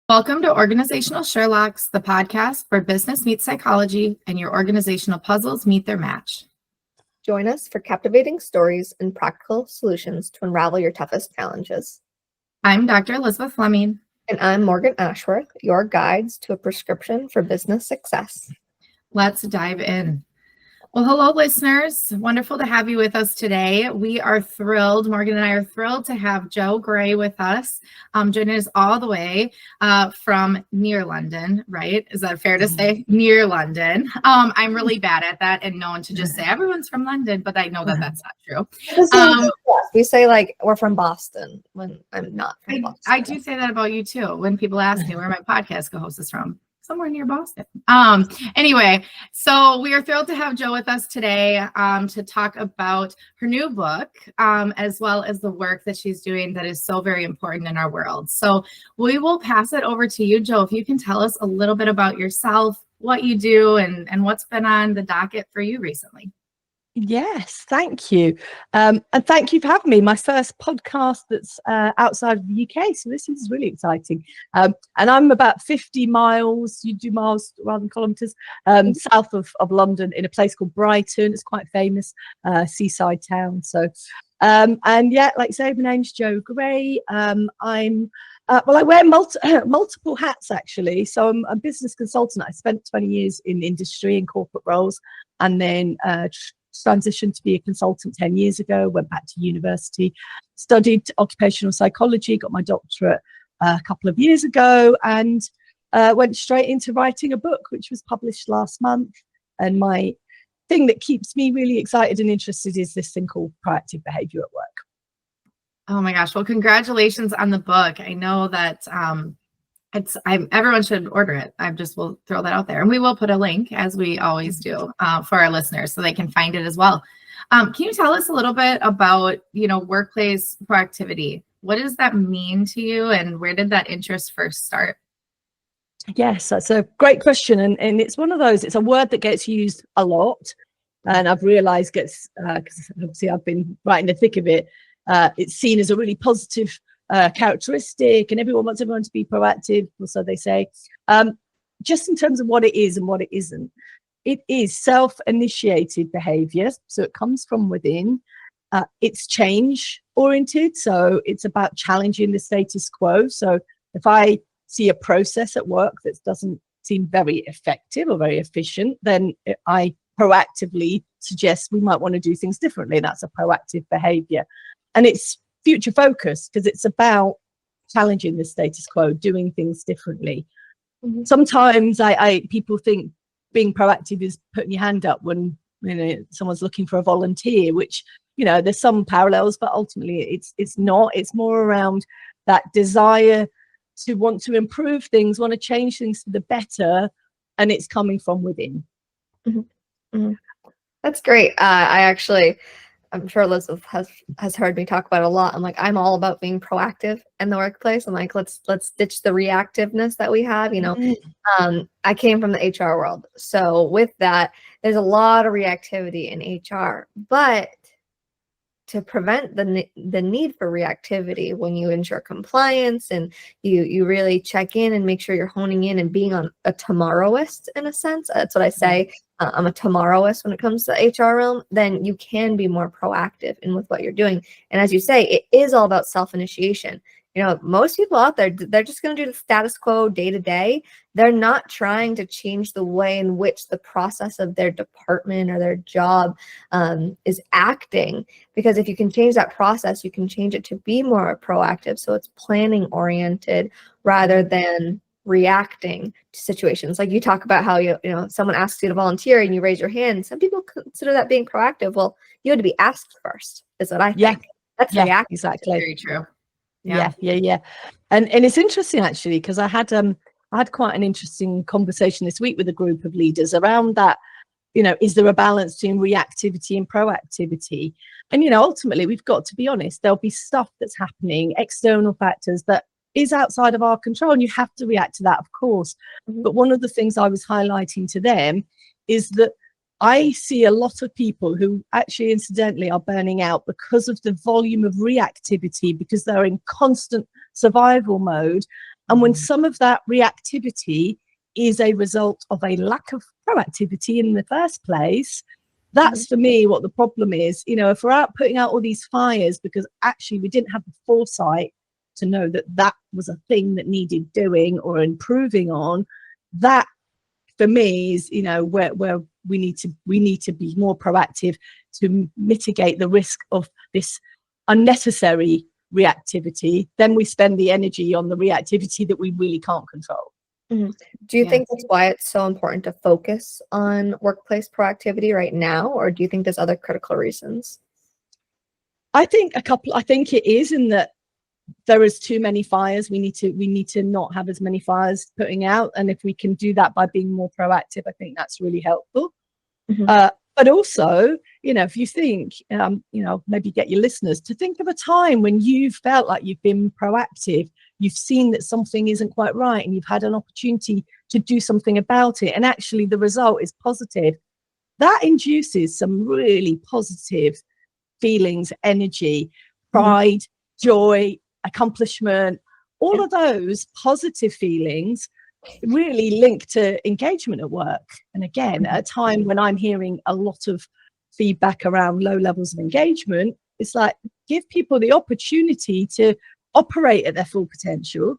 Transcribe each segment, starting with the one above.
Welcome to Organizational Sherlocks, the podcast where business meets psychology and your organizational puzzles meet their match. Join us for captivating stories and practical solutions to unravel your toughest challenges. I'm Dr. Elizabeth Fleming. And I'm Morgan Ashworth, your guides to a prescription for business success. Let's dive in. Well, hello, listeners. Wonderful to have you with us today. We are thrilled, Morgan and I are thrilled to have Jo Gray with us, joining us all the way from near London, right? Is that fair to say? Near London. I'm really bad at that and known to just say everyone's from London, but I know that that's not true. We say like we're from Boston when I'm not from Boston. I do say that about you too. When people ask me where my podcast co-host is from. Somewhere near Boston. Anyway, so we are thrilled to have Jo with us today to talk about her new book, as well as the work that she's doing that is so very important in our world. So we will pass it over to you, Jo, if you can tell us a little bit about yourself, what you do, and what's been on the docket for you recently. Yes, thank you. And thank you for having me. My first podcast that's outside of the UK. So this is really exciting. And I'm about 50 miles, you do miles rather than kilometres, south of London in a place called Brighton. It's quite famous, seaside town. So, and yeah, like I say, my name's Jo Gray. I wear multiple hats, actually. So I'm a business consultant. I spent 20 years in industry and corporate roles, and then transitioned to be a consultant 10 years ago, went back to university, studied occupational psychology, got my doctorate a couple of years ago, and went straight into writing a book, which was published last month. And my thing that keeps me really excited and interested is this thing called proactive behavior at work. Oh my gosh. Well, congratulations on the book. I know that everyone should order it. Will throw that out there, and we will put a link, as we always do, for our listeners so they can find it as well. Can you tell us a little bit about, workplace proactivity? What does that mean to you, and where did that interest first start? Yes, that's a great question, and it's one of those. It's a word that gets used a lot, and I've realised because obviously I've been right in the thick of it. It's seen as a really positive characteristic, and everyone wants everyone to be proactive, or so they say. Just in terms of what it is and what it isn't, it is self-initiated behavior, so it comes from within. It's change oriented, so it's about challenging the status quo. So if I see a process at work that doesn't seem very effective or very efficient, then I proactively suggest we might want to do things differently. That's a proactive behavior, and it's future focus because it's about challenging the status quo, doing things differently. Mm-hmm. Sometimes people think being proactive is putting your hand up when someone's looking for a volunteer, which there's some parallels, but ultimately it's not. It's more around that desire to want to improve things, want to change things for the better, and it's coming from within. Mm-hmm. Mm-hmm. That's great. I'm sure Elizabeth has heard me talk about it a lot. I'm all about being proactive in the workplace. I'm like, let's ditch the reactiveness that we have. I came from the HR world, so with that, there's a lot of reactivity in HR. But to prevent the need for reactivity, when you ensure compliance and you really check in and make sure you're honing in and being on a tomorrowist in a sense, that's what I say. I'm a tomorrowist when it comes to HR realm, then you can be more proactive in with what you're doing. And as you say, it is all about self-initiation. Most people out there, they're just going to do the status quo day to day. They're not trying to change the way in which the process of their department or their job is acting. Because if you can change that process, you can change it to be more proactive. So it's planning oriented rather than reacting to situations. Like you talk about how someone asks you to volunteer and you raise your hand. Some people consider that being proactive. Well, you had to be asked first, is what I think. Yeah. That's reactive. Exactly. Very true. Yeah. And it's interesting actually, because I had quite an interesting conversation this week with a group of leaders around that. Is there a balance between reactivity and proactivity? And ultimately we've got to be honest, there'll be stuff that's happening, external factors that is outside of our control, and you have to react to that, of course. Mm-hmm. But one of the things I was highlighting to them is that I see a lot of people who actually incidentally are burning out because of the volume of reactivity, because they're in constant survival mode, And when some of that reactivity is a result of a lack of proactivity in the first place, that's for me what the problem is. You know, if we're out putting out all these fires because actually we didn't have the foresight to know that that was a thing that needed doing or improving on, that for me is, you know, where we need to be more proactive to mitigate the risk of this unnecessary reactivity. Then we spend the energy on the reactivity that we really can't control. Do you think that's why it's so important to focus on workplace proactivity right now, or do you think there's other critical reasons? I think it is, in that there is too many fires. We need to not have as many fires putting out, and if we can do that by being more proactive, I think that's really helpful. But also, you know, if you think, you know, maybe get your listeners to think of a time when you've felt like you've been proactive, you've seen that something isn't quite right, and you've had an opportunity to do something about it, and actually the result is positive. That induces some really positive feelings, energy, pride, joy, accomplishment. All of those positive feelings really link to engagement at work. And again, at a time when I'm hearing a lot of feedback around low levels of engagement, it's like, give people the opportunity to operate at their full potential,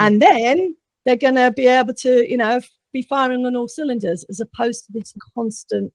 and then they're going to be able to, you know, be firing on all cylinders, as opposed to this constant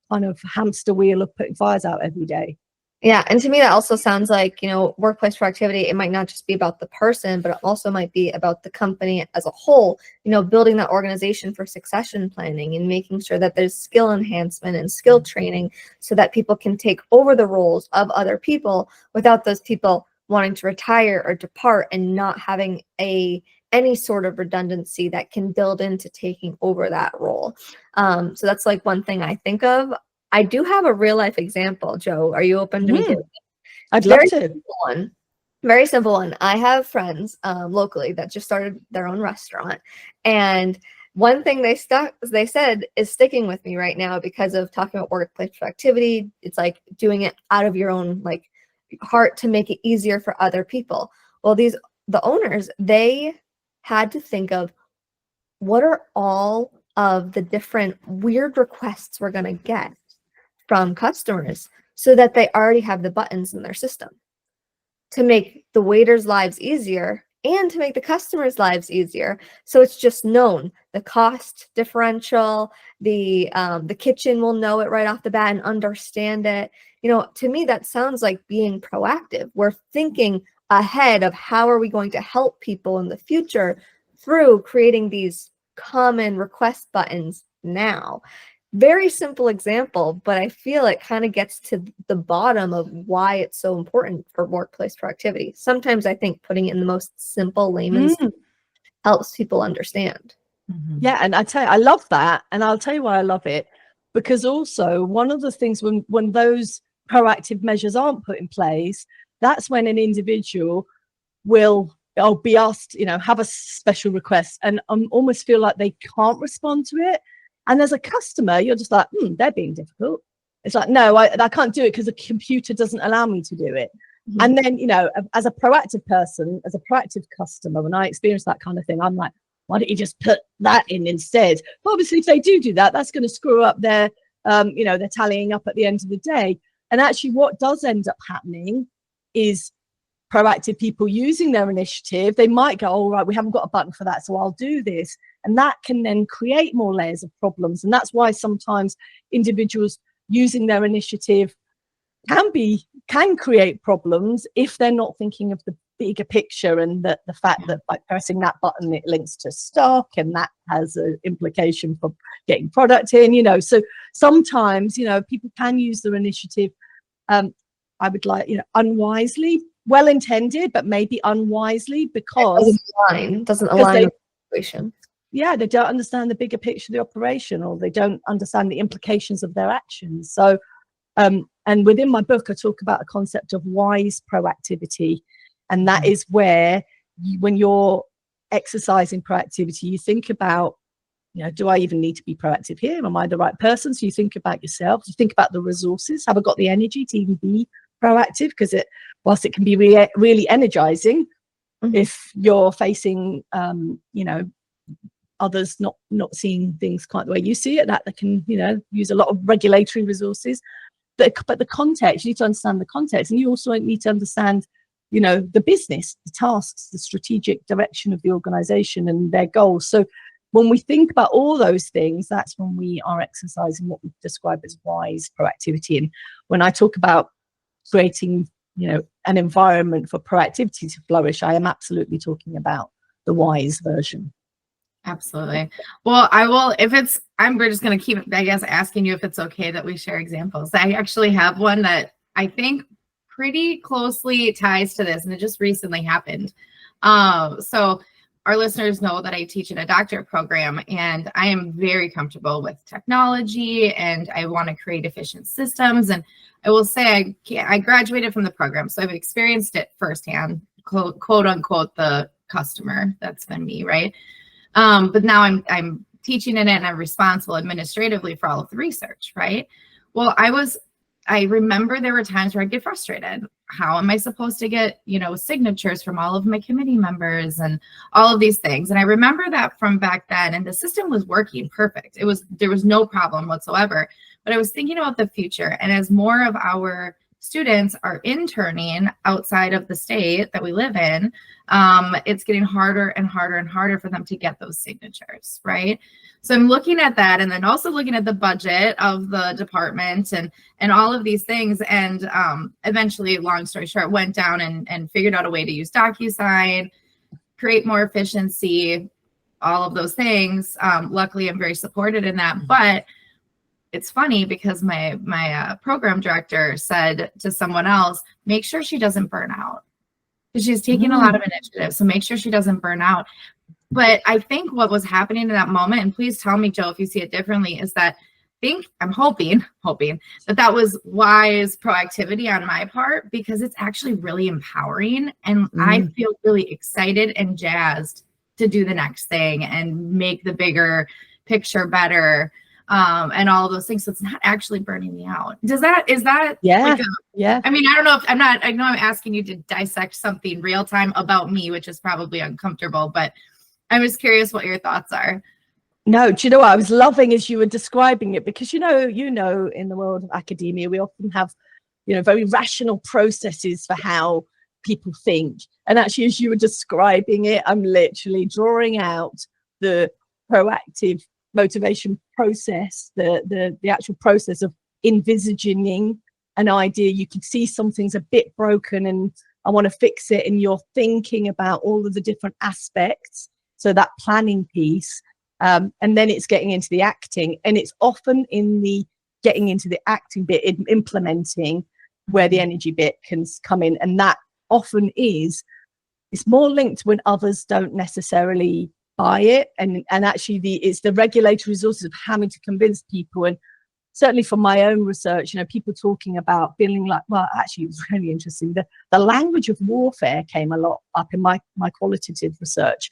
kind of hamster wheel of putting fires out every day. Yeah, and to me that also sounds like, you know, workplace proactivity, it might not just be about the person, but it also might be about the company as a whole, you know, building that organization for succession planning and making sure that there's skill enhancement and skill training so that people can take over the roles of other people without those people wanting to retire or depart, and not having any sort of redundancy that can build into taking over that role. So that's like one thing I think of. I do have a real life example, Joe. Are you open to me doing it? I'd love to. Very simple one. I have friends locally that just started their own restaurant, and one thing they said is sticking with me right now because of talking about workplace productivity. It's like doing it out of your own like heart to make it easier for other people. Well, the owners, they had to think of what are all of the different weird requests we're going to get from customers, so that they already have the buttons in their system to make the waiters' lives easier and to make the customers' lives easier. So it's just known, the cost differential, the kitchen will know it right off the bat and understand it. You know, to me, that sounds like being proactive. We're thinking ahead of how are we going to help people in the future through creating these common request buttons now. Very simple example, but I feel it kind of gets to the bottom of why it's so important for workplace productivity. Sometimes I think putting it in the most simple layman's helps people understand. Yeah, and I tell you, I love that, and I'll tell you why I love it. Because also one of the things when those proactive measures aren't put in place, that's when an individual will be asked, you know, have a special request and almost feel like they can't respond to it. And as a customer, you're just like, they're being difficult. It's like, no, I can't do it because the computer doesn't allow me to do it. And then, you know, as a proactive person, as a proactive customer, when I experience that kind of thing, I'm like, why don't you just put that in instead? But obviously, if they do that, that's going to screw up their, you know, their tallying up at the end of the day. And actually, what does end up happening is proactive people using their initiative. They might go, all right, we haven't got a button for that, so I'll do this. And that can then create more layers of problems. And that's why sometimes individuals using their initiative can create problems if they're not thinking of the bigger picture, and the fact that by pressing that button it links to stock, and that has an implication for getting product in, you know. So sometimes, you know, people can use their initiative, I would like, you know, unwisely, well intended, but maybe unwisely, because it doesn't align with the situation. Yeah, they don't understand the bigger picture of the operation, or they don't understand the implications of their actions. So and within my book I talk about the concept of wise proactivity, and that is where when you're exercising proactivity, you think about, you know, do I even need to be proactive here? Am I the right person? So you think about yourself, you think about the resources. Have I got the energy to even be proactive? Because whilst it can be really energizing, if you're facing, others not seeing things quite the way you see it, that they can, use a lot of regulatory resources. But the context, you need to understand the context, and you also need to understand, the business, the tasks, the strategic direction of the organization and their goals. So when we think about all those things, that's when we are exercising what we describe as wise proactivity. And when I talk about creating, an environment for proactivity to flourish, I am absolutely talking about the wise version. Absolutely. Well, we're just going to keep, I guess, asking you if it's okay that we share examples. I actually have one that I think pretty closely ties to this, and it just recently happened. So our listeners know that I teach in a doctorate program, and I am very comfortable with technology, and I want to create efficient systems. And I will say I graduated from the program, so I've experienced it firsthand, quote unquote, the customer. That's been me, right? But now I'm teaching in it, and I'm responsible administratively for all of the research, right? Well, I remember there were times where I'd get frustrated. How am I supposed to get, signatures from all of my committee members and all of these things? And I remember that from back then, and the system was working perfect. There was no problem whatsoever. But I was thinking about the future, and as more of our students are interning outside of the state that we live in, it's getting harder and harder and harder for them to get those signatures, right? So I'm looking at that, and then also looking at the budget of the department and all of these things. And eventually, long story short, went down and figured out a way to use DocuSign, create more efficiency, all of those things. Luckily, I'm very supported in that. But it's funny because my program director said to someone else, make sure she doesn't burn out. Because she's taking a lot of initiative. So make sure she doesn't burn out. But I think what was happening in that moment, and please tell me, Joe, if you see it differently, is that I'm hoping that was wise proactivity on my part, because it's actually really empowering. And I feel really excited and jazzed to do the next thing and make the bigger picture better. And all of those things. So it's not actually burning me out. Is that Yeah. I mean, I don't know I know I'm asking you to dissect something real time about me, which is probably uncomfortable, but I'm just curious what your thoughts are. No, do you know what I was loving as you were describing it? Because, in the world of academia, we often have, very rational processes for how people think. And actually, as you were describing it, I'm literally drawing out the proactive motivation process, the actual process of envisaging an idea. You can see something's a bit broken and I want to fix it, and you're thinking about all of the different aspects. So that planning piece, and then it's getting into the acting, and it's often in the getting into the acting bit, in implementing, where the energy bit can come in. And that often it's more linked when others don't necessarily buy it, and actually it's the regulatory resources of having to convince people. And certainly from my own research, people talking about feeling like, well, actually it was really interesting, the language of warfare came a lot up in my qualitative research,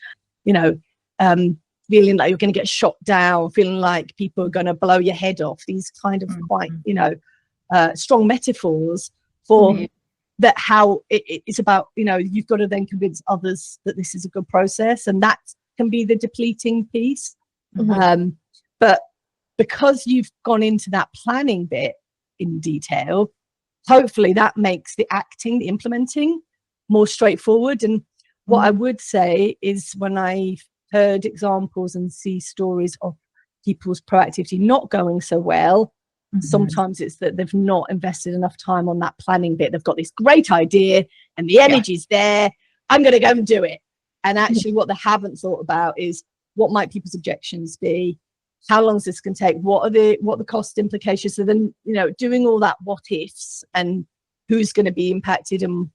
feeling like you're going to get shot down, feeling like people are going to blow your head off, these kind of quite strong metaphors for that, how it's about, you've got to then convince others that this is a good process, and that can be the depleting piece. But because you've gone into that planning bit in detail, hopefully that makes the acting, the implementing, more straightforward. And what I would say is, when I've heard examples and see stories of people's proactivity not going so well, sometimes it's that they've not invested enough time on that planning bit. They've got this great idea and the energy's there, I'm going to go and do it. And actually what they haven't thought about is, what might people's objections be? How long is this going to take? What are the cost implications? So then, doing all that what ifs, and who's going to be impacted, and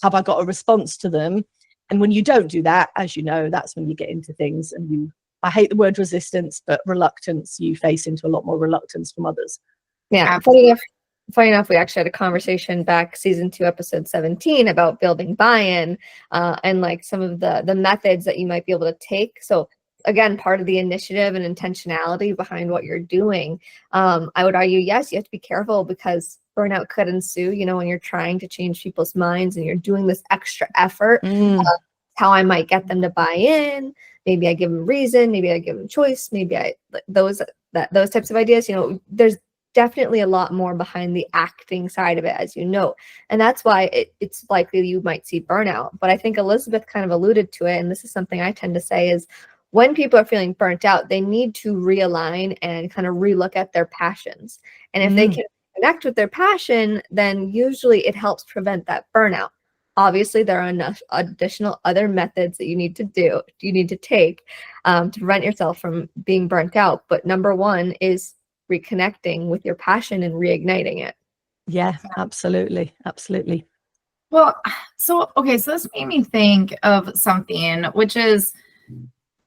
have I got a response to them? And when you don't do that, as you know, that's when you get into things, and I hate the word resistance, but reluctance, you face into a lot more reluctance from others. Yeah. Funny enough, we actually had a conversation back season 2, episode 17, about building buy-in, and like some of the methods that you might be able to take. So again, part of the initiative and intentionality behind what you're doing. I would argue, yes, you have to be careful, because burnout could ensue, when you're trying to change people's minds and you're doing this extra effort how I might get them to buy in. Maybe I give them reason, maybe I give them choice, maybe those types of ideas. There's definitely a lot more behind the acting side of it, as you know. And that's why it's likely you might see burnout. But I think Elizabeth kind of alluded to it, and this is something I tend to say is when people are feeling burnt out, they need to realign and kind of relook at their passions. And if they can connect with their passion, then usually it helps prevent that burnout. Obviously, there are enough additional other methods that you need to take to prevent yourself from being burnt out. But number one is reconnecting with your passion and reigniting it. Yeah, absolutely. Absolutely. Well, so this made me think of something, which is,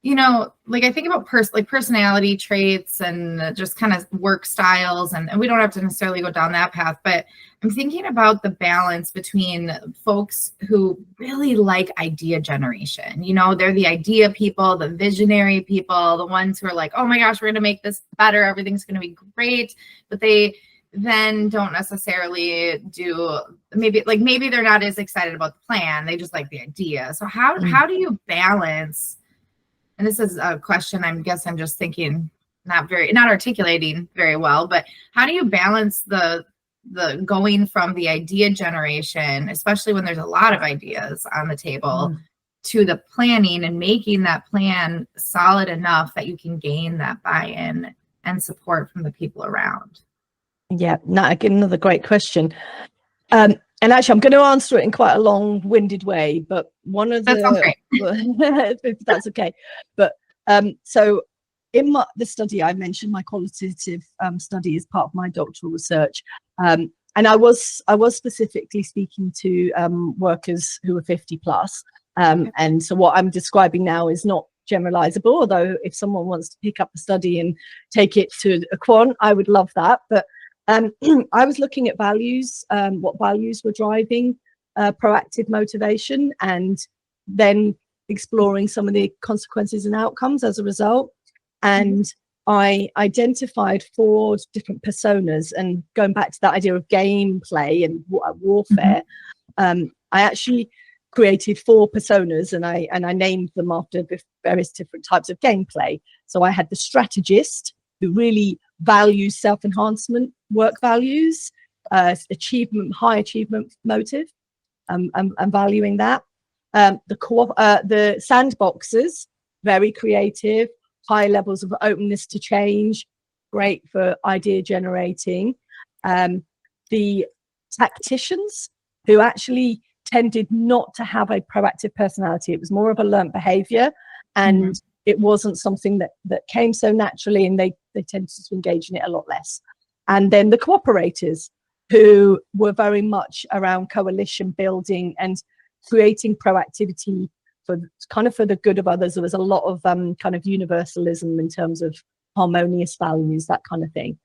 I think about personality traits and just kind of work styles, and we don't have to necessarily go down that path, but I'm thinking about the balance between folks who really like idea generation. They're the idea people, the visionary people, the ones who are like, oh my gosh, we're going to make this better. Everything's going to be great. But they then don't necessarily do, maybe they're not as excited about the plan. They just like the idea. So how do you balance? And this is a question I'm just thinking, not articulating very well, but how do you balance the going from the idea generation, especially when there's a lot of ideas on the table, to the planning and making that plan solid enough that you can gain that buy-in and support from the people around? Yeah, again, another great question. And actually, I'm going to answer it in quite a long-winded way, but one of the... That sounds great. If that's okay. But so in the study, I mentioned my qualitative study as part of my doctoral research. And I was specifically speaking to workers who were 50 plus. And so what I'm describing now is not generalizable, although if someone wants to pick up the study and take it to a quant, I would love that. But I was looking at values, what values were driving proactive motivation, and then exploring some of the consequences and outcomes as a result. And I identified 4 different personas, and going back to that idea of gameplay and warfare, I actually created 4 personas, and I named them after various different types of gameplay. So I had the strategist, who really values self-enhancement work values, high achievement motive, and valuing that. The sandboxers, very creative, high levels of openness to change, great for idea generating. The tacticians, who actually tended not to have a proactive personality. It was more of a learnt behavior, and it wasn't something that came so naturally, and they tended to engage in it a lot less. And then the cooperators, who were very much around coalition building and creating proactivity for the good of others. There was a lot of kind of universalism in terms of harmonious values, that kind of thing.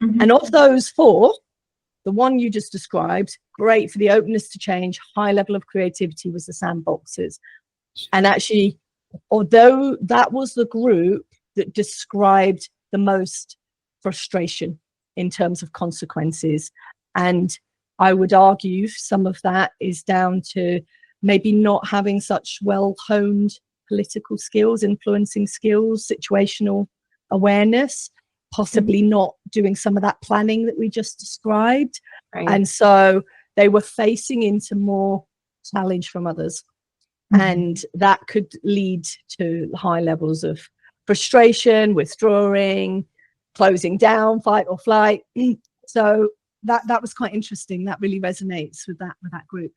And of those 4, the one you just described, great for the openness to change, high level of creativity, was the sandboxers. And actually, although that was the group that described the most frustration in terms of consequences, and I would argue some of that is down to maybe not having such well-honed political skills, influencing skills, situational awareness, possibly not doing some of that planning that we just described. Right. And so they were facing into more challenge from others. And that could lead to high levels of frustration, withdrawing, closing down, fight or flight. So that was quite interesting. That really resonates with that group.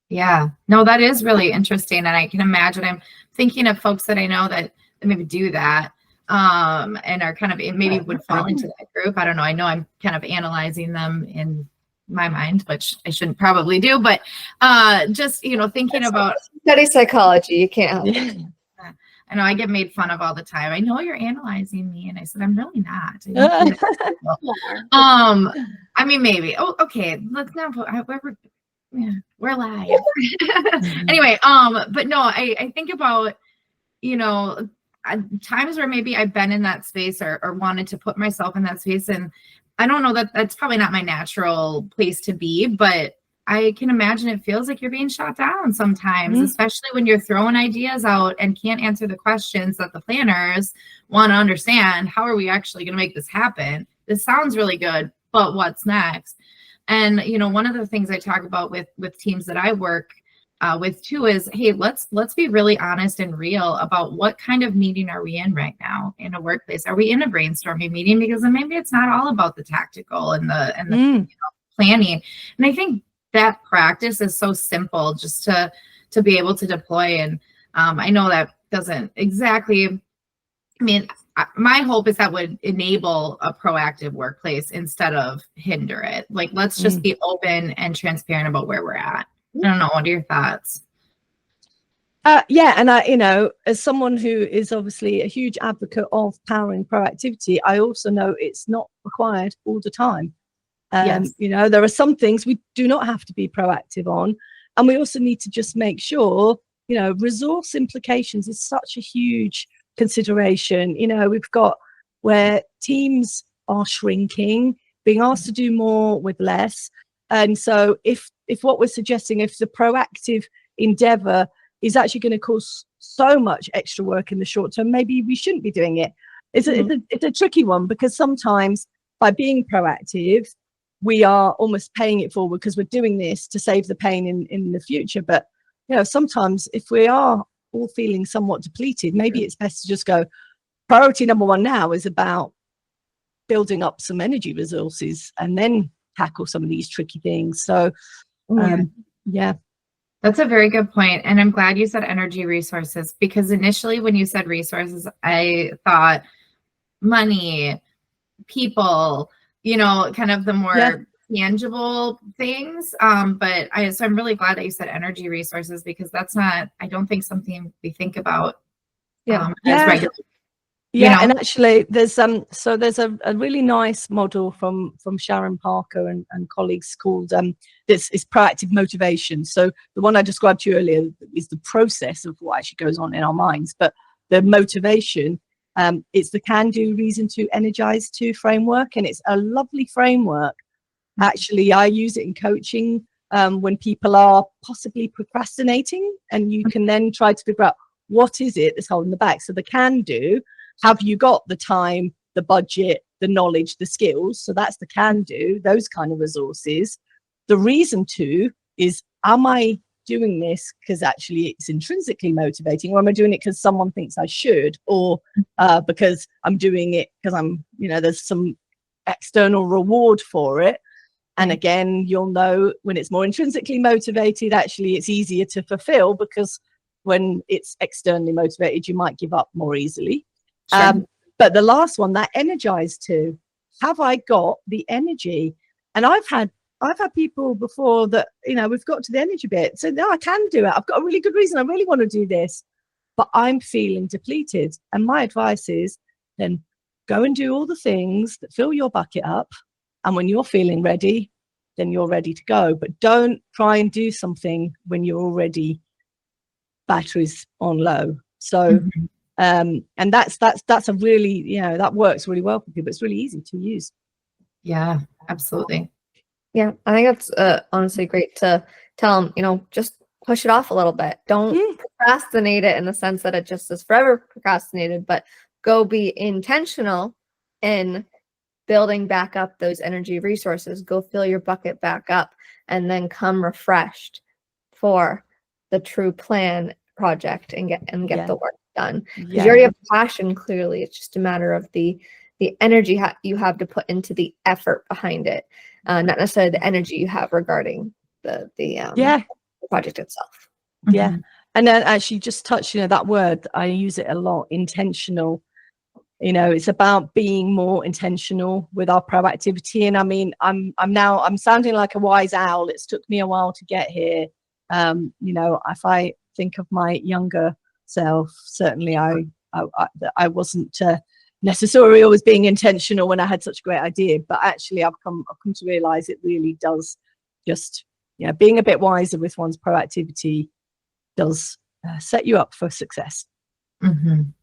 Yeah, no, that is really interesting. And I can imagine, I'm thinking of folks that I know that maybe do that and are kind of, maybe would fall into that group. I don't know. I know I'm kind of analyzing them in my mind, which I shouldn't probably do, but just, thinking about study psychology, you can't help it. I know I get made fun of all the time. I know you're analyzing me. And I said, I'm really not. I mean, maybe. Oh, okay. Let's not put, we're live. Anyway, but no, I think about, times where maybe I've been in that space or wanted to put myself in that space. And I don't know, that's probably not my natural place to be, but I can imagine it feels like you're being shot down sometimes, especially when you're throwing ideas out and can't answer the questions that the planners want to understand. How are we actually going to make this happen? This sounds really good, but what's next? And, one of the things I talk about with teams that I work with too is, hey, let's be really honest and real about what kind of meeting are we in right now in a workplace. Are we in a brainstorming meeting? Because then maybe it's not all about the tactical and the planning. And I think that practice is so simple just to be able to deploy. And I know that doesn't exactly, my hope is that would enable a proactive workplace instead of hinder it. Like, let's just be open and transparent about where we're at. I don't know. What are your thoughts? Yeah, and I, as someone who is obviously a huge advocate of powering proactivity, I also know it's not required all the time. Yes. There are some things we do not have to be proactive on, and we also need to just make sure, resource implications is such a huge consideration. We've got where teams are shrinking, being asked to do more with less. And so if what we're suggesting, if the proactive endeavor is actually going to cause so much extra work in the short term, maybe we shouldn't be doing it. It's a tricky one, because sometimes by being proactive, we are almost paying it forward because we're doing this to save the pain in the future. But, sometimes if we are all feeling somewhat depleted, maybe it's best to just go, priority number one now is about building up some energy resources and then tackle some of these tricky things. So, yeah. That's a very good point. And I'm glad you said energy resources, because initially when you said resources, I thought money, people, kind of the more tangible things. So I'm really glad that you said energy resources, because that's not, I don't think, something we think about as regular. Yeah, and actually there's a really nice model from Sharon Parker and colleagues called this is proactive motivation. So the one I described to you earlier is the process of what actually goes on in our minds, but the motivation, it's the can-do, reason to, energize to framework, and it's a lovely framework. Actually, I use it in coaching when people are possibly procrastinating, and you can then try to figure out what is it that's holding them back. So the can-do, have you got the time, the budget, the knowledge, the skills? So that's the can-do, those kind of resources. The reason to is, am I doing this because actually it's intrinsically motivating, or am I doing it because someone thinks I should, or because I'm doing it because I'm, there's some external reward for it. And again, you'll know when it's more intrinsically motivated, actually it's easier to fulfill, because when it's externally motivated, you might give up more easily. Sure. But the last one, that energized to, have I got the energy? And I've had people before that, we've got to the energy bit. So no, I can do it. I've got a really good reason. I really want to do this, but I'm feeling depleted. And my advice is then go and do all the things that fill your bucket up. And when you're feeling ready, then you're ready to go. But don't try and do something when you're already batteries on low. So, and that's a really, that works really well for people. It's really easy to use. Yeah, absolutely. Yeah, I think that's honestly great to tell them, just push it off a little bit. Don't procrastinate it in the sense that it just is forever procrastinated, but go be intentional in building back up those energy resources. Go fill your bucket back up, and then come refreshed for the true plan project and get the work done. Because you already have passion, clearly. It's just a matter of the energy you have to put into the effort behind it, not necessarily the energy you have regarding the project itself. Yeah. And then actually just touch, that word, I use it a lot, intentional. It's about being more intentional with our proactivity. And I mean, I'm sounding like a wise owl. It's took me a while to get here. If I think of my younger self, certainly I wasn't necessarily always being intentional when I had such a great idea, but actually I've come to realize it really does just, being a bit wiser with one's proactivity does set you up for success.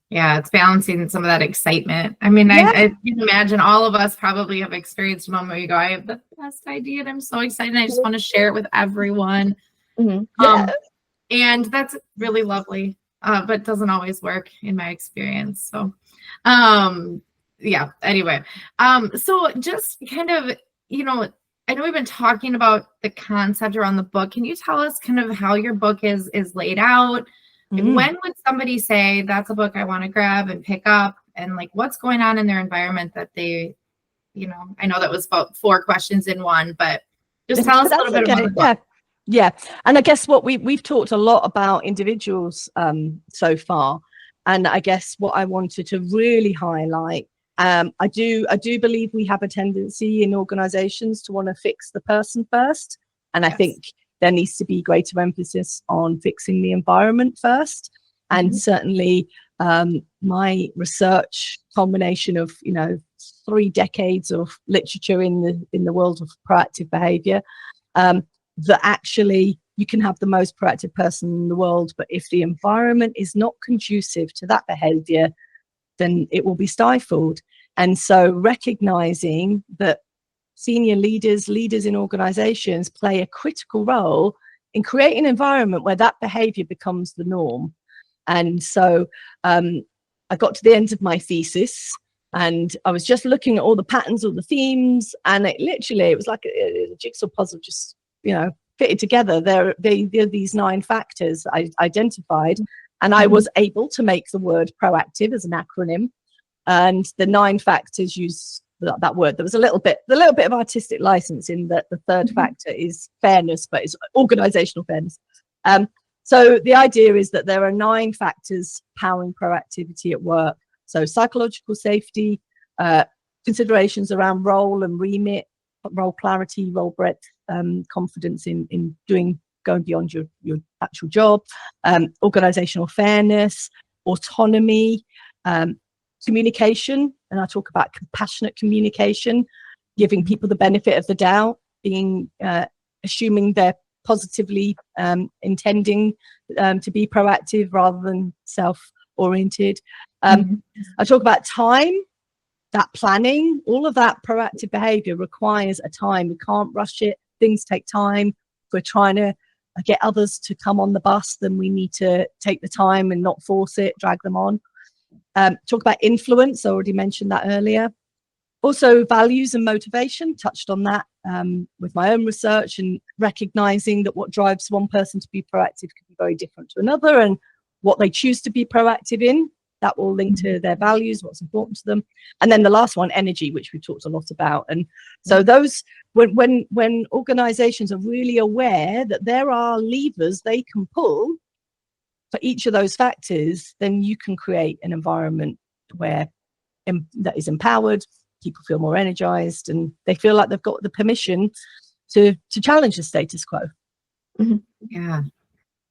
Yeah, it's balancing some of that excitement. I mean, Yeah. I can imagine all of us probably have experienced a moment where you go, I have the best idea and I'm so excited. I just want to share it with everyone. Mhm. And that's really lovely, but doesn't always work in my experience. So, yeah, anyway. So just kind of, I know we've been talking about the concept around the book. Can you tell us kind of how your book is laid out? Like, when would somebody say that's a book I want to grab and pick up, and like what's going on in their environment that they, I know that was about 4 questions in one, but just tell us a little bit about the book. Yeah. And I guess what we've talked a lot about individuals so far. And I guess what I wanted to really highlight, I do believe we have a tendency in organizations to want to fix the person first. And I think there needs to be greater emphasis on fixing the environment first. And certainly my research combination of, 3 decades of literature in the world of proactive behavior, that actually you can have the most proactive person in the world, but if the environment is not conducive to that behavior, then it will be stifled. And so recognizing that senior leaders in organizations play a critical role in creating an environment where that behavior becomes the norm. And so I got to the end of my thesis and I was just looking at all the patterns, all the themes, and it was like a jigsaw puzzle, just, fitted together. There are these 9 factors I identified, and I was able to make the word proactive as an acronym. And the 9 factors use that word. There was a little bit of artistic license in that the third factor is fairness, but it's organizational fairness. So the idea is that there are 9 factors powering proactivity at work. So psychological safety, considerations around role and remit, role clarity, role breadth, confidence in going beyond your actual job, organizational fairness, autonomy, communication, and I talk about compassionate communication, giving people the benefit of the doubt, being assuming they're positively intending to be proactive rather than self-oriented. I talk about time, that planning, all of that proactive behavior requires a time. We can't rush it. Things take time. If we're trying to get others to come on the bus, then we need to take the time and not force it, drag them on. Talk about influence. I already mentioned that earlier. Also values and motivation, touched on that with my own research, and recognizing that what drives one person to be proactive can be very different to another, and what they choose to be proactive in, that will link to their values, what's important to them. And then the last one, energy, which we talked a lot about. And so those, when organizations are really aware that there are levers they can pull for each of those factors, then you can create an environment where that is empowered, people feel more energized, and they feel like they've got the permission to challenge the status quo. Yeah.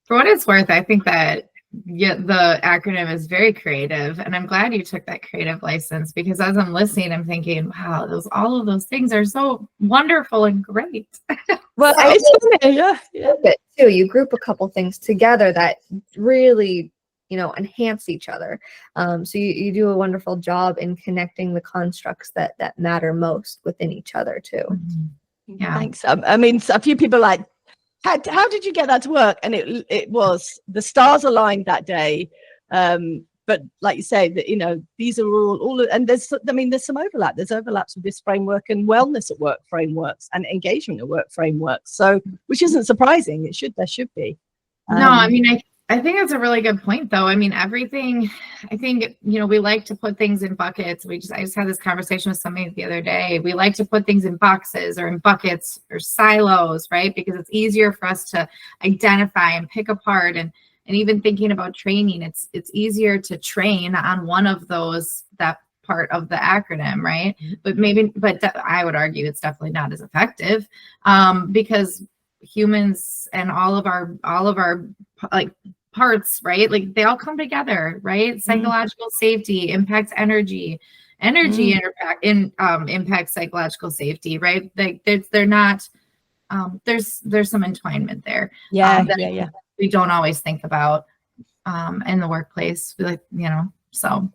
For what it's worth, I think that the acronym is very creative, and I'm glad you took that creative license, because as I'm listening, I'm thinking, wow, all of those things are so wonderful and great. Well, too. You group a couple things together that really, enhance each other. So you do a wonderful job in connecting the constructs that matter most within each other too. Yeah. Thanks. I mean, a few people are like, how did you get that to work? And it was the stars aligned that day. But like you say, that these are all, and there's some overlap. There's overlaps with this framework and wellness at work frameworks and engagement at work frameworks. So, which isn't surprising. There should be. No, I mean, I think that's a really good point, though. I mean, everything, I think, we like to put things in buckets. I just had this conversation with somebody the other day. We like to put things in boxes or in buckets or silos, right? Because it's easier for us to identify and pick apart. And even thinking about training, it's easier to train on one of those, that part of the acronym, right? But I would argue it's definitely not as effective, because humans and all of our like parts, right? Like they all come together, right? Psychological safety impacts energy impacts psychological safety, right? Like they're not, there's some entwinement there. Yeah. We don't always think about in the workplace. We So,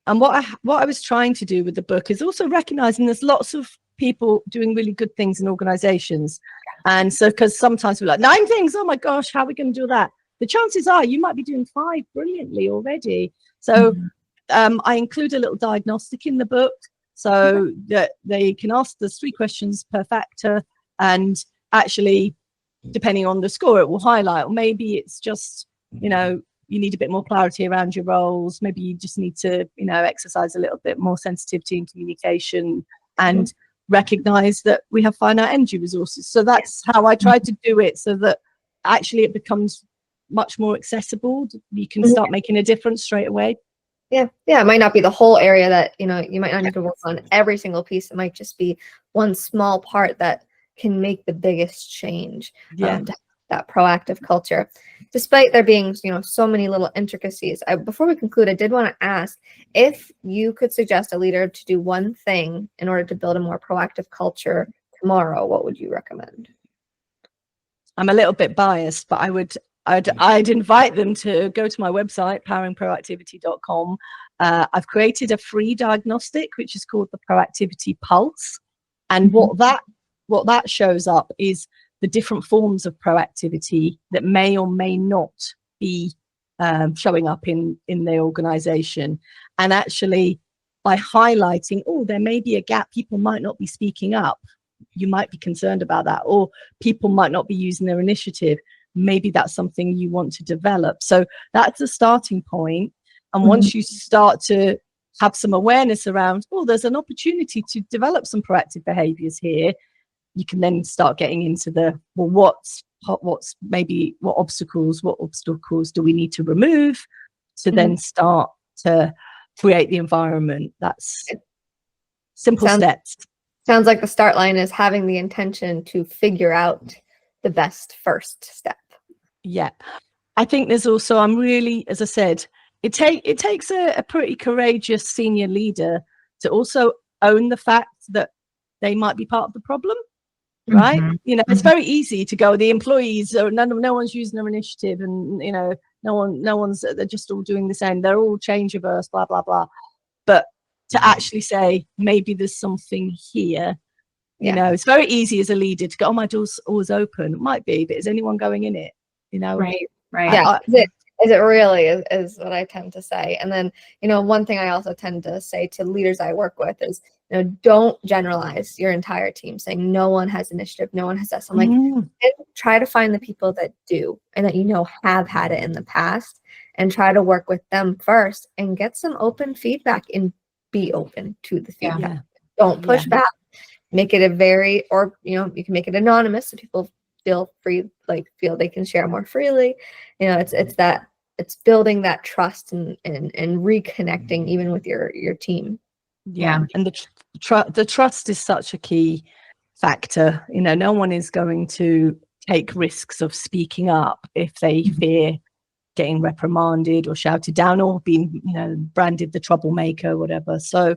and what I was trying to do with the book is also recognizing there's lots of people doing really good things in organizations. And so, because sometimes we're like 9 things, oh my gosh, how are we going to do that? The chances are you might be doing 5 brilliantly already. So I include a little diagnostic in the book so that they can ask, there's 3 questions per factor, and actually, depending on the score, it will highlight, or maybe it's just, you need a bit more clarity around your roles. Maybe you just need to, exercise a little bit more sensitivity in communication and recognize that we have finite energy resources. So that's how I try to do it, so that actually it becomes much more accessible. You can start making a difference straight away. Yeah. It might not be the whole area that, you might not need to work on every single piece. It might just be one small part that can make the biggest change. That proactive culture, despite there being, so many little intricacies. Before we conclude, I did want to ask if you could suggest a leader to do one thing in order to build a more proactive culture tomorrow, what would you recommend? I'm a little bit biased, but I'd invite them to go to my website, poweringproactivity.com. I've created a free diagnostic, which is called the Proactivity Pulse. And what that shows up is the different forms of proactivity that may or may not be showing up in the organization. And actually, by highlighting, there may be a gap, people might not be speaking up. You might be concerned about that, or people might not be using their initiative. Maybe that's something you want to develop. So that's a starting point. And once you start to have some awareness around, there's an opportunity to develop some proactive behaviors here, you can then start getting into what obstacles do we need to remove to then start to create the environment. That's simple steps. Sounds like the start line is having the intention to figure out the best first step. Yeah. I think there's also, I'm really, as I said, it takes a pretty courageous senior leader to also own the fact that they might be part of the problem. Right. It's very easy to go, the employees are no one's using their initiative, and no one's, they're just all doing the same, they're all change averse, blah blah blah. But to actually say, maybe there's something here, it's very easy as a leader to go, my door's always open. It might be, but is anyone going in it? Right. Yeah. Is it really is what I tend to say. And then, one thing I also tend to say to leaders I work with is, don't generalize your entire team, saying no one has initiative, no one has this. I'm like, try to find the people that do and that have had it in the past, and try to work with them first and get some open feedback and be open to the feedback. Yeah. Don't push back. Make it you can make it anonymous so people feel free, feel they can share more freely. It's building that trust and reconnecting even with your team. Yeah. And the trust is such a key factor. No one is going to take risks of speaking up if they fear getting reprimanded or shouted down or being, branded the troublemaker, whatever. So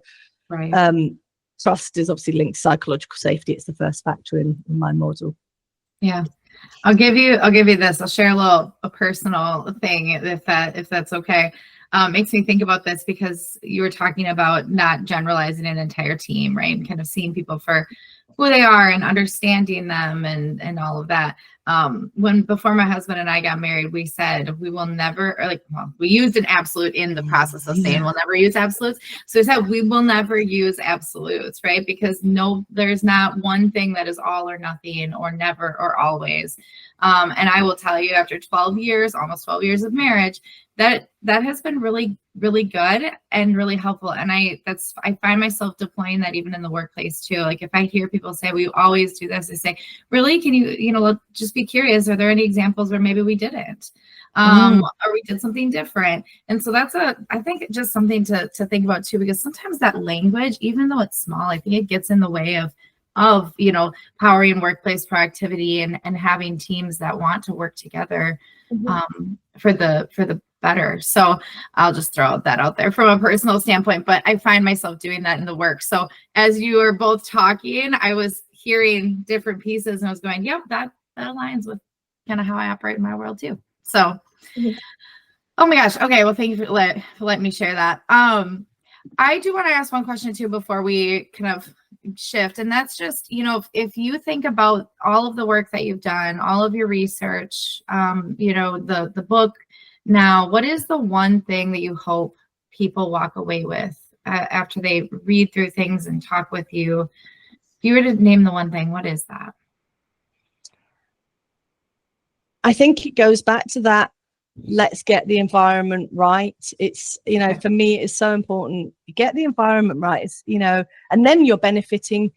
trust is obviously linked to psychological safety. It's the first factor in my model. Yeah. I'll give you this. I'll share a personal thing if that's okay. Makes me think about this because you were talking about not generalizing an entire team, right? And kind of seeing people for who they are and understanding them and all of that. Before my husband and I got married, we said we will never, we used an absolute in the process of saying we'll never use absolutes. So we said we will never use absolutes, right? Because there's not one thing that is all or nothing or never or always. And I will tell you, after almost 12 years of marriage, that has been really, really good and really helpful. And I find myself deploying that even in the workplace too. Like if I hear people say, we always do this, I say, really, can you, just be curious. Are there any examples where maybe we didn't, or we did something different? And so that's I think just something to think about too, because sometimes that language, even though it's small, I think it gets in the way of powering workplace proactivity and having teams that want to work together for the better. So I'll just throw that out there from a personal standpoint, but I find myself doing that in the work. So as you were both talking, I was hearing different pieces and I was going, yep, that aligns with kind of how I operate in my world too. So Oh my gosh. Okay. Well, thank you for letting me share that. I do want to ask one question too before we kind of shift, and that's just, if you think about all of the work that you've done, all of your research, the book now, what is the one thing that you hope people walk away with after they read through things and talk with you? If you were to name the one thing, what is that? I think it goes back to that. Let's get the environment right. It's, for me, it's so important. Get the environment right. It's, and then you're benefiting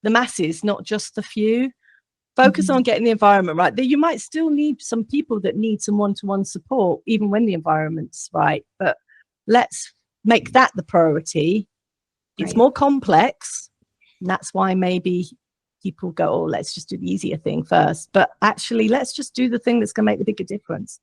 the masses, not just the few. Focus on getting the environment right. You might still need some people that need some one-to-one support, even when the environment's right. But let's make that the priority. It's more complex. And that's why maybe people go, oh, let's just do the easier thing first. But actually, let's just do the thing that's going to make the bigger difference.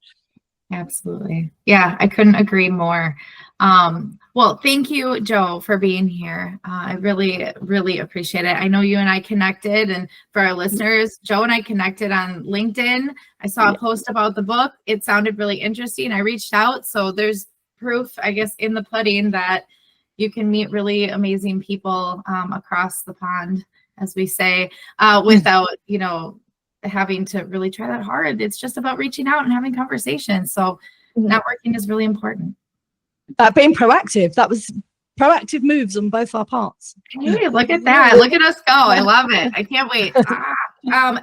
Absolutely. Yeah, I couldn't agree more. Well, thank you, Jo, for being here. I really, really appreciate it. I know you and I connected, and for our listeners, Jo and I connected on LinkedIn. I saw a post about the book. It sounded really interesting. I reached out. So there's proof, I guess, in the pudding that you can meet really amazing people across the pond, as we say, without, having to really try that hard. It's just about reaching out and having conversations. So networking is really important. Being proactive. That was proactive moves on both our parts. Hey, look at that. Look at us go. I love it. I can't wait.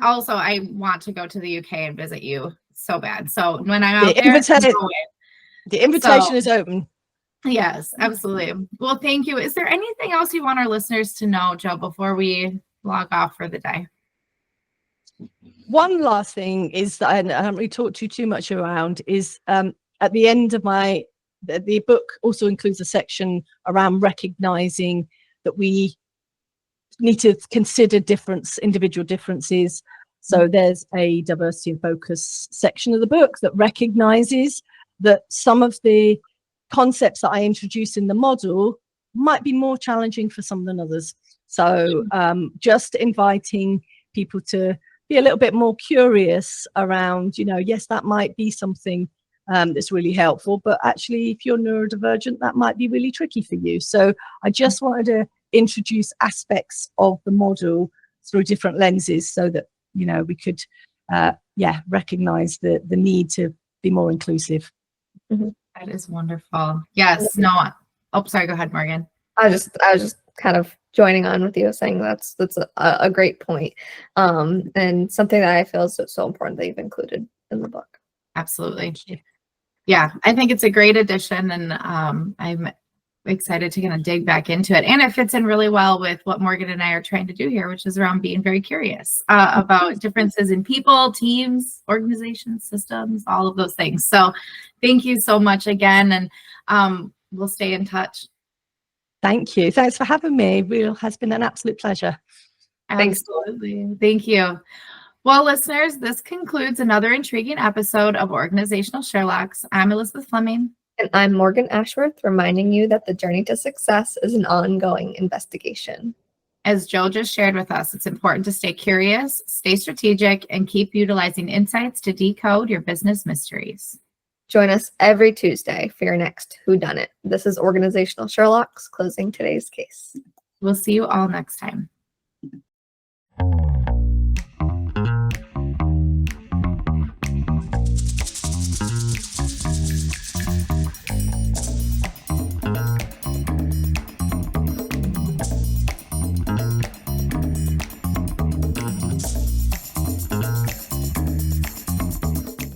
Also, I want to go to the UK and visit you so bad. So when I'm out there, the invitation is open. Yes, absolutely. Well, thank you. Is there anything else you want our listeners to know, Jo, before we log off for the day? One last thing is that I haven't really talked to you too much around is at the end of the book also includes a section around recognizing that we need to consider individual differences. So there's a diversity and focus section of the book that recognizes that some of the concepts that I introduce in the model might be more challenging for some than others. So just inviting people to be a little bit more curious around, yes, that might be something that's really helpful, but actually, if you're neurodivergent, that might be really tricky for you. So I just wanted to introduce aspects of the model through different lenses so that, we could, recognize the need to be more inclusive. That is wonderful. Yes. No. Oh, sorry. Go ahead, Morgan. I was just kind of joining on with you, saying that's a great point, and something that I feel is so important that you've included in the book. Absolutely. Yeah, I think it's a great addition, and I'm excited to kind of dig back into it. And it fits in really well with what Morgan and I are trying to do here, which is around being very curious about differences in people, teams, organizations, systems, all of those things. So thank you so much again, and we'll stay in touch. Thank you. Thanks for having me. It has been an absolute pleasure. Absolutely. Thank you. Well, listeners, this concludes another intriguing episode of Organizational Sherlocks. I'm Elizabeth Fleming. And I'm Morgan Ashworth, reminding you that the journey to success is an ongoing investigation. As Jo just shared with us, it's important to stay curious, stay strategic, and keep utilizing insights to decode your business mysteries. Join us every Tuesday for your next Whodunit. This is Organizational Sherlocks, closing today's case. We'll see you all next time.